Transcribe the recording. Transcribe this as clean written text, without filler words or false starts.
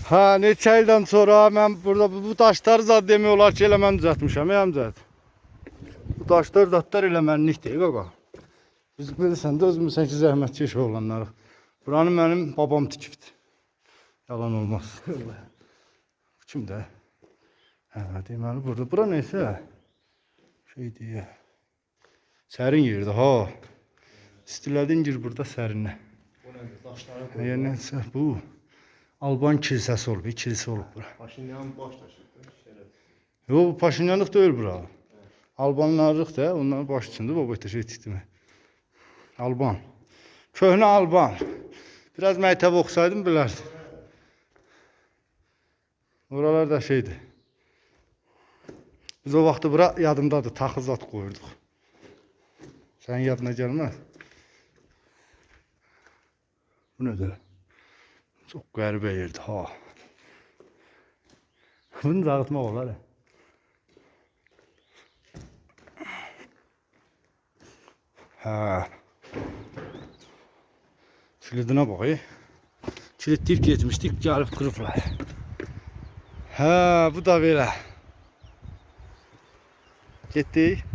Ha, neçə ildən sonra mən burada bu daşları zad demək olar ki, elə mən düzəltmişəm, əmcət. Bu daşlar zadlar elə mənlikdir, qaqa. Biz bilirsən də özümüzsən ki, zəhmətkeş oğlanlarıq. Buranı mənim babam tikibdi. Yalan olmaz. Bu kimdə? Hə, deməli burada. Bura neysə? Şey deyə. Sərin yerdir, ha. İstilədin gir burada sərinlə. Bu nədir? Daşları qoydu. Yəni, bu Alban kilsəsi olub, kilsə olub bura. Paşinyan baş daşıdır. Şərəf. Yox, bu Paşinyanlıq deyil bura. Albanlarlıq da, onların baş içində baba şey tikdimi. Alban. Köhnə Alban. Biraz məktəb oxusaydım bilərdim. Oralar da şeydir. Biz o vaxtı bura yadımdadır, taxıl zat qoyurduq. Sənin yadına gəlməz. Bu nədir? Çox qəribə yerdir, ha. Bunu dağıtmaq olar, hə. Hə. Kilidinə bax, kilidləyib getmişdik, gəlib qırıblar. Hə, bu da belə. Getdik.